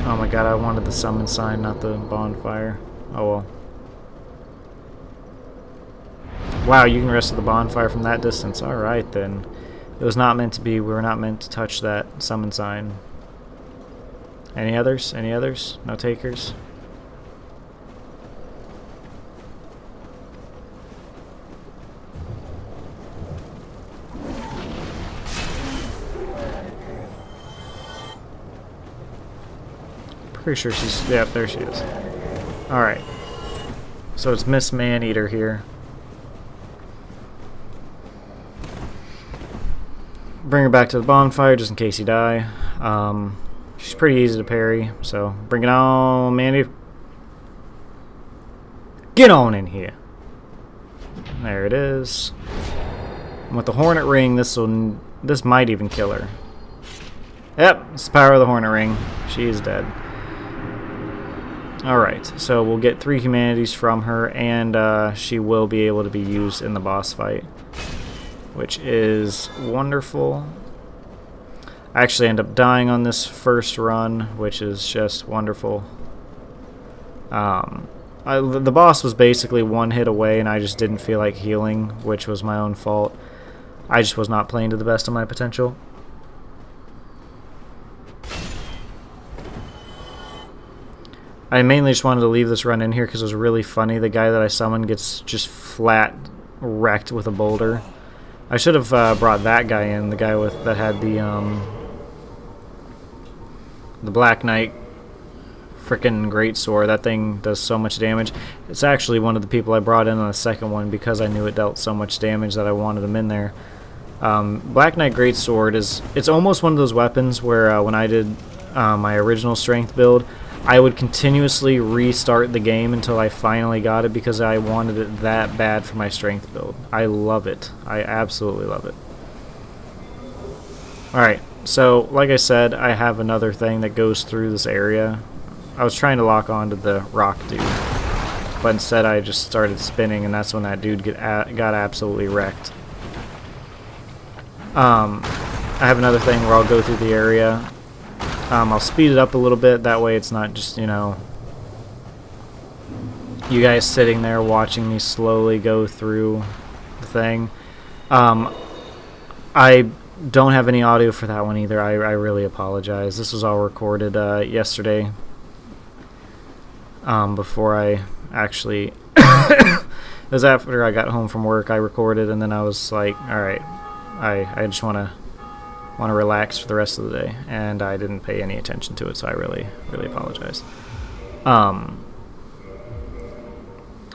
Oh my god, I wanted the summon sign, not the bonfire. Oh well. Wow, you can rest of the bonfire from that distance. Alright then. It was not meant to be. We were not meant to touch that summon sign. Any others? Any others? No takers? Pretty sure she's... Yep, there she is. Alright. So it's Miss Maneater here. Bring her back to the bonfire just in case you die. She's pretty easy to parry, so bring it on, Maneater. Get on in here. There it is. And with the Hornet Ring, this might even kill her. Yep, it's the power of the Hornet Ring. She is dead. Alright, so we'll get 3 humanities from her, and she will be able to be used in the boss fight, which is wonderful. I actually end up dying on this first run, which is just wonderful. The boss was basically one hit away, and I just didn't feel like healing, which was my own fault. I just was not playing to the best of my potential. I mainly just wanted to leave this run in here because it was really funny. The guy that I summoned gets just flat wrecked with a boulder. I should have brought that guy in, the guy that had the Black Knight frickin' greatsword. That thing does so much damage. It's actually one of the people I brought in on the second one because I knew it dealt so much damage that I wanted him in there. Black Knight greatsword it's almost one of those weapons where when I did my original strength build, I would continuously restart the game until I finally got it because I wanted it that bad for my strength build. I love it. I absolutely love it. Alright, so like I said, I have another thing that goes through this area. I was trying to lock onto the rock dude, but instead I just started spinning, and that's when that dude got absolutely wrecked. I have another thing where I'll go through the area. I'll speed it up a little bit, that way it's not just, you know, you guys sitting there watching me slowly go through the thing. I don't have any audio for that one either. I really apologize. This was all recorded yesterday, before I actually... It was after I got home from work. I recorded, and then I was like, alright, I just want to want to relax for the rest of the day, and I didn't pay any attention to it, so I really apologize.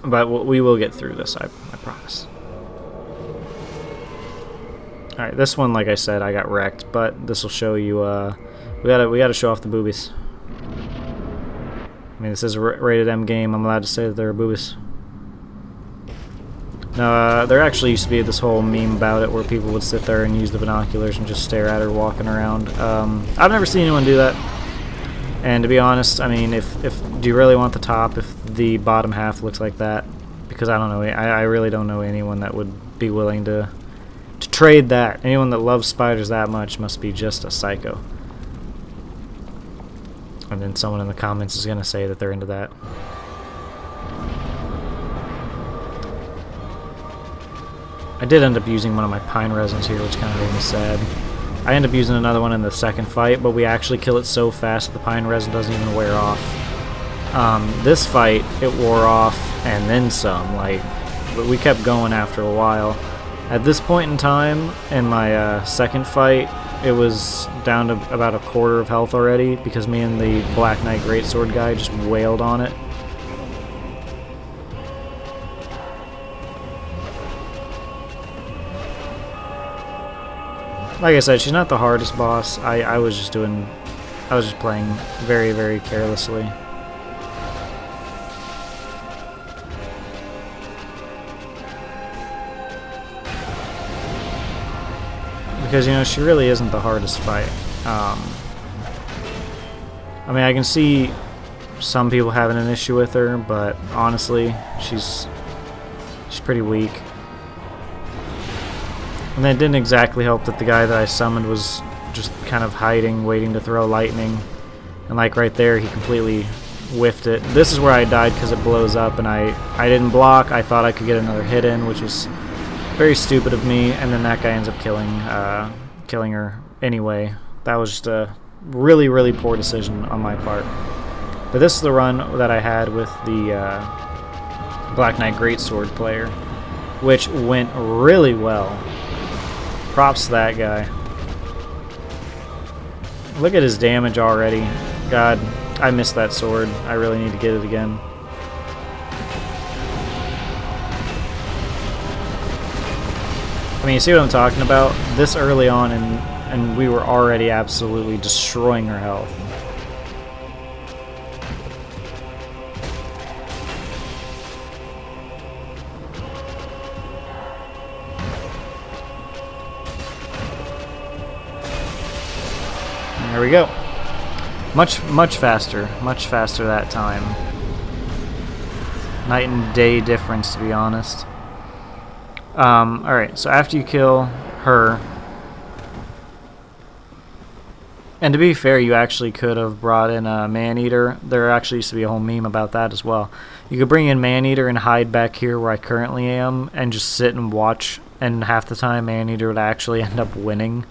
But we will get through this, I promise. Alright, this one, like I said, I got wrecked, but this will show you, we gotta show off the boobies. I mean, this is a rated M game, I'm allowed to say that there are boobies. No, there actually used to be this whole meme about it where people would sit there and use the binoculars and just stare at her walking around. I've never seen anyone do that. And to be honest, I mean, if do you really want the top if the bottom half looks like that? Because I don't know, I really don't know anyone that would be willing to trade that. Anyone that loves spiders that much must be just a psycho. And then someone in the comments is going to say that they're into that. I did end up using one of my pine resins here, which kind of made me sad. I end up using another one in the second fight, but we actually kill it so fast that the pine resin doesn't even wear off. This fight, it wore off and then some. But we kept going after a while. At this point in time, in my second fight, it was down to about a quarter of health already because me and the Black Knight Greatsword guy just wailed on it. Like I said, she's not the hardest boss. I was just playing very carelessly. Because, you know, she really isn't the hardest fight. I mean, I can see some people having an issue with her, but honestly, she's pretty weak. And it didn't exactly help that the guy that I summoned was just kind of hiding, waiting to throw lightning. And like right there, he completely whiffed it. This is where I died because it blows up, and I didn't block. I thought I could get another hit in, which was very stupid of me, and then that guy ends up killing her anyway. That was just a really poor decision on my part. But this is the run that I had with the Black Knight Greatsword player, which went really well. Props to that guy. Look at his damage already. God, I missed that sword. I really need to get it again. I mean, you see what I'm talking about? This early on, and we were already absolutely destroying her health. There we go. Much faster that time. Night and day difference, to be honest. Alright, so after you kill her, and to be fair, you actually could have brought in a Man-Eater. There actually used to be a whole meme about that as well. You could bring in Man-Eater and hide back here where I currently am and just sit and watch, and half the time Man-Eater would actually end up winning.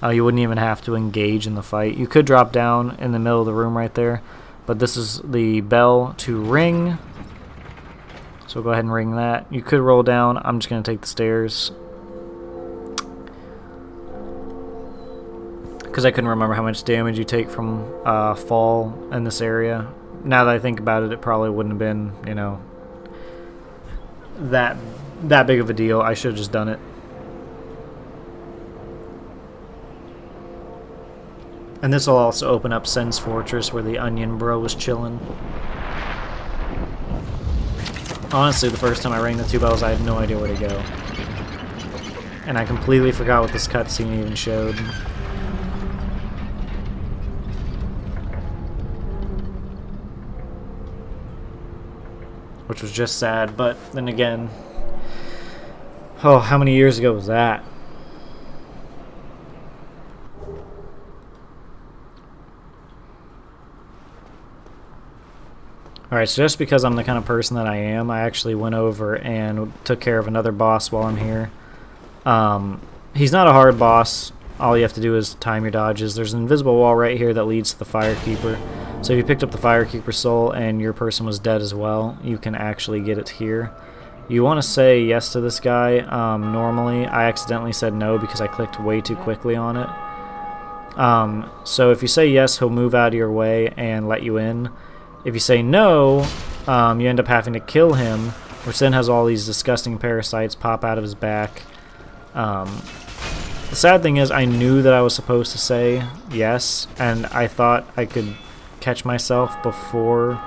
You wouldn't even have to engage in the fight. You could drop down in the middle of the room right there, but this is the bell to ring. So we'll go ahead and ring that. You could roll down. I'm just going to take the stairs, because I couldn't remember how much damage you take from fall in this area. Now that I think about it, it probably wouldn't have been, you know, that big of a deal. I should have just done it. And this will also open up Sen's Fortress, where the Onion Bro was chilling. Honestly, the first time I rang the two bells, I had no idea where to go. And I completely forgot what this cutscene even showed. Which was just sad, but then again... Oh, how many years ago was that? Alright, so just because I'm the kind of person that I am, I actually went over and took care of another boss while I'm here. He's not a hard boss. All you have to do is time your dodges. There's an invisible wall right here that leads to the Firekeeper. So if you picked up the Firekeeper soul and your person was dead as well, you can actually get it here. You want to say yes to this guy. Normally, I accidentally said no because I clicked way too quickly on it. So if you say yes, he'll move out of your way and let you in. If you say no, you end up having to kill him, which then has all these disgusting parasites pop out of his back. The sad thing is I knew that I was supposed to say yes, and I thought I could catch myself beforehand.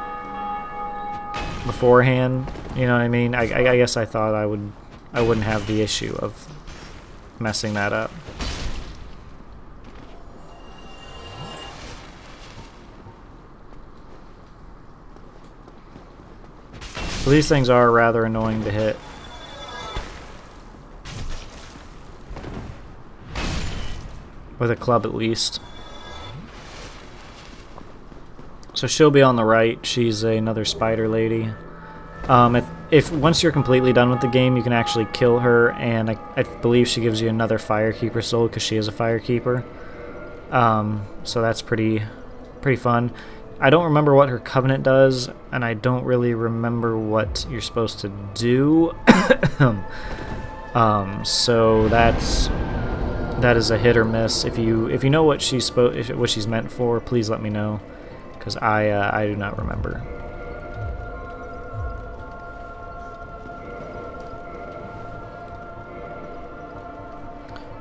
You know what I mean? I guess I thought I wouldn't have the issue of messing that up. So these things are rather annoying to hit. With a club at least. So she'll be on the right. She's another spider lady. If once you're completely done with the game, you can actually kill her, and I believe she gives you another firekeeper soul because she is a firekeeper. So that's pretty fun. I don't remember what her covenant does, and I don't really remember what you're supposed to do. So that is a hit or miss. If you know what she's meant for, please let me know, because I do not remember.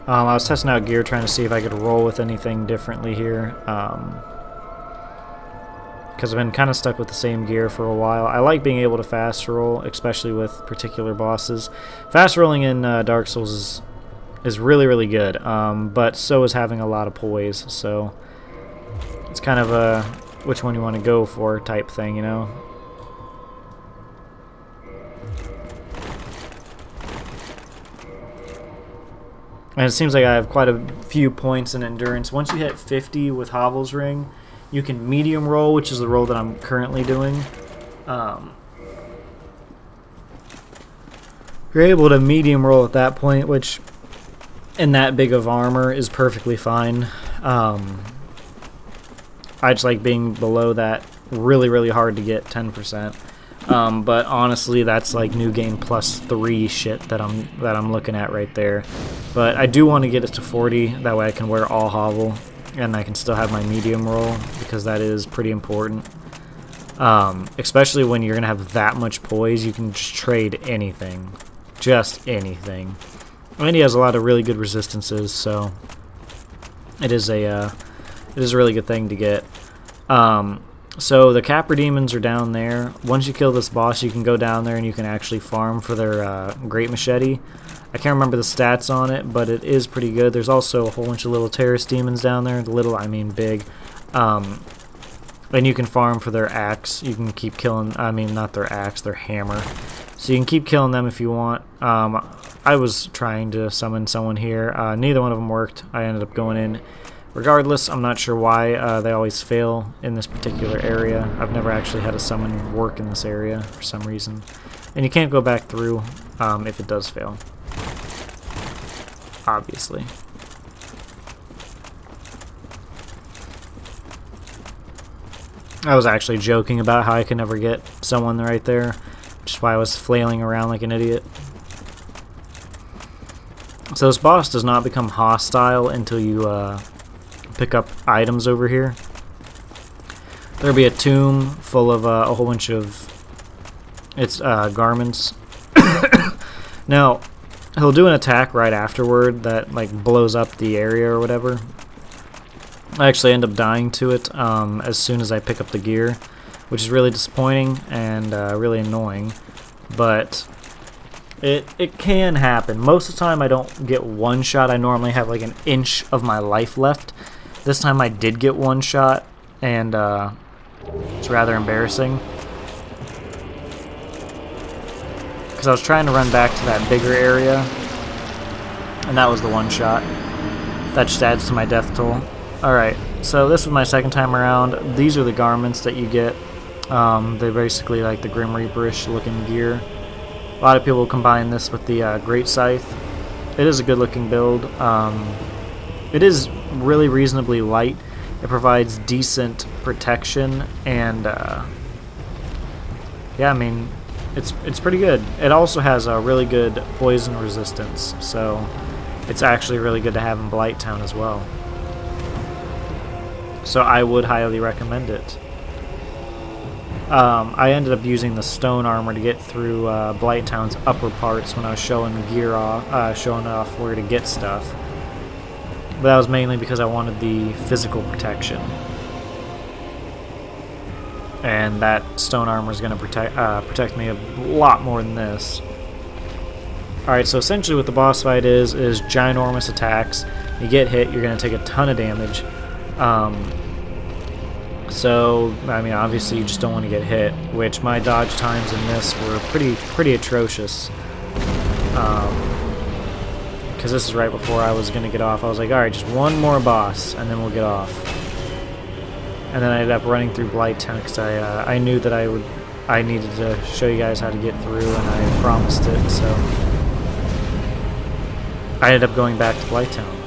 I was testing out gear, trying to see if I could roll with anything differently here. Because I've been kind of stuck with the same gear for a while. I like being able to fast roll, especially with particular bosses. Fast rolling in Dark Souls is really, really good, but so is having a lot of poise, so it's kind of a which one you want to go for type thing, you know? And it seems like I have quite a few points in endurance. Once you hit 50 with Havel's Ring, you can medium roll, which is the roll that I'm currently doing. You're able to medium roll at that point, which in that big of armor is perfectly fine. I just like being below that. Really, really hard to get 10%. But honestly, that's like new game +3 shit that I'm looking at right there. But I do want to get it to 40. That way I can wear all Havel, and I can still have my medium roll, because that is pretty important. Especially when you're gonna have that much poise, you can just trade anything, just anything. And he has a lot of really good resistances, so it is a really good thing to get. So the Capra demons are down there. Once you kill this boss, you can go down there and you can actually farm for their Great Machete. I can't remember the stats on it, but it is pretty good. There's also a whole bunch of little terrorist demons down there. The little, I mean big. And you can farm for their axe. You can keep killing, I mean not their axe, their hammer. So you can keep killing them if you want. I was trying to summon someone here. Neither one of them worked. I ended up going in. Regardless, I'm not sure why they always fail in this particular area. I've never actually had a summon work in this area for some reason. And you can't go back through if it does fail. Obviously. I was actually joking about how I could never get someone right there, which is why I was flailing around like an idiot. So this boss does not become hostile until you pick up items over here. There'll be a tomb full of a whole bunch of garments. Now, he'll do an attack right afterward that like blows up the area or whatever. I actually end up dying to it as soon as I pick up the gear, which is really disappointing and really annoying. But it can happen. Most of the time I don't get one shot. I normally have like an inch of my life left. This time I did get one shot, and it's rather embarrassing. Because I was trying to run back to that bigger area, and that was the one shot. That just adds to my death toll. Alright, so this was my second time around. These are the garments that you get. They're basically like the Grim Reaper-ish looking gear. A lot of people combine this with the Great Scythe. It is a good looking build. It is really reasonably light. It provides decent protection, and yeah, I mean, it's pretty good. It also has a really good poison resistance, so it's actually really good to have in Blighttown as well. So I would highly recommend it. I ended up using the stone armor to get through Blighttown's upper parts when I was showing off where to get stuff. But that was mainly because I wanted the physical protection. And that stone armor is going to protect me a lot more than this. Alright, so essentially what the boss fight is ginormous attacks. You get hit, you're going to take a ton of damage. So, I mean, obviously you just don't want to get hit, which my dodge times in this were pretty atrocious. Because this is right before I was going to get off. I was like, alright, just one more boss, and then we'll get off. And then I ended up running through Blighttown because I knew that I needed to show you guys how to get through, and I promised it, so I ended up going back to Blighttown.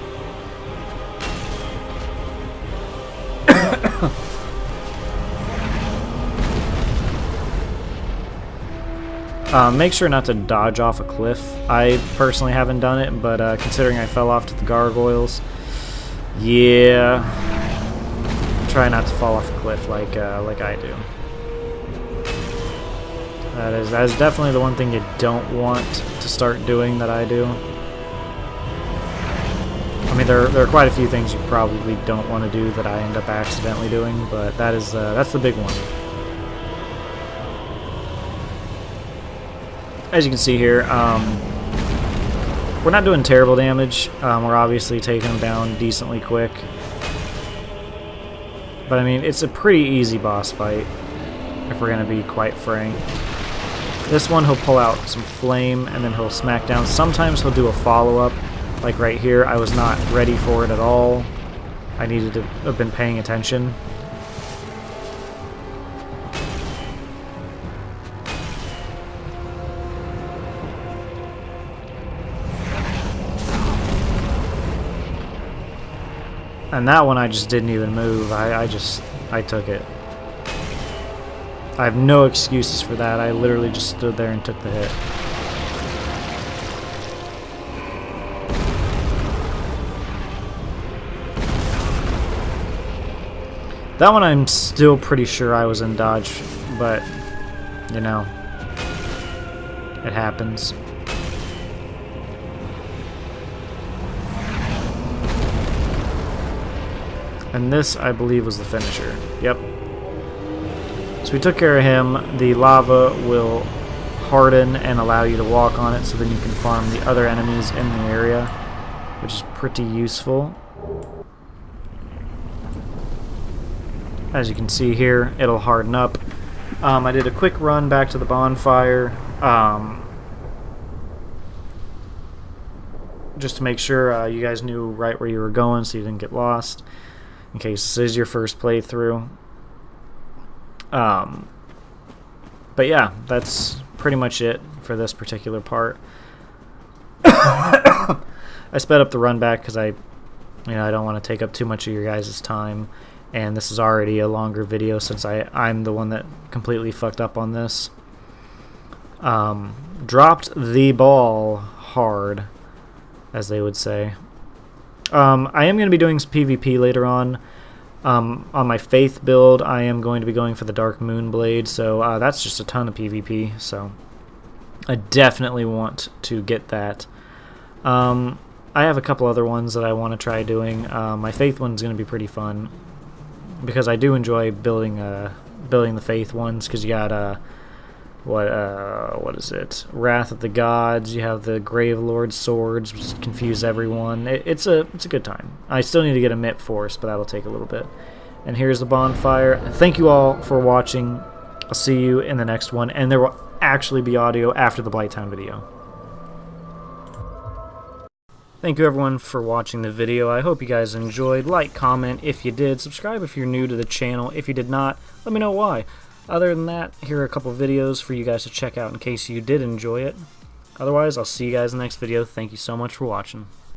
Make sure not to dodge off a cliff. I personally haven't done it, but considering I fell off to the gargoyles, yeah, try not to fall off a cliff like I do. That is definitely the one thing you don't want to start doing that I do. I mean, there are quite a few things you probably don't want to do that I end up accidentally doing, but that's the big one. As you can see here, we're not doing terrible damage. We're obviously taking them down decently quick. But I mean, it's a pretty easy boss fight, if we're going to be quite frank. This one, he'll pull out some flame, and then he'll smack down. Sometimes he'll do a follow-up, like right here. I was not ready for it at all. I needed to have been paying attention. And that one I just didn't even move. I took it. I have no excuses for that. I literally just stood there and took the hit. That one I'm still pretty sure I was in dodge, but, you know, it happens. And this, I believe, was the finisher. Yep. So we took care of him. The lava will harden and allow you to walk on it, so then you can farm the other enemies in the area, which is pretty useful. As you can see here, it'll harden up. I did a quick run back to the bonfire, just to make sure you guys knew right where you were going so you didn't get lost, in case this is your first playthrough. But yeah, that's pretty much it for this particular part. I sped up the run back because I don't want to take up too much of your guys' time, and this is already a longer video since I'm the one that completely fucked up on this. Dropped the ball hard, as they would say. I am going to be doing some PvP later on. On my Faith build, I am going to be going for the Dark Moon Blade, so that's just a ton of PvP, so I definitely want to get that. I have a couple other ones that I want to try doing. My Faith one's going to be pretty fun, because I do enjoy building the Faith ones, because you got what is it? Wrath of the Gods. You have the Grave Lord swords, which confuse everyone. It's a good time. I still need to get a Mitt Force, but that'll take a little bit. And here's the bonfire. Thank you all for watching. I'll see you in the next one, and there will actually be audio after the Blighttown video. Thank you everyone for watching the video. I hope you guys enjoyed. Like, comment if you did. Subscribe if you're new to the channel. If you did not, let me know why. Other than that, here are a couple videos for you guys to check out in case you did enjoy it. Otherwise, I'll see you guys in the next video. Thank you so much for watching.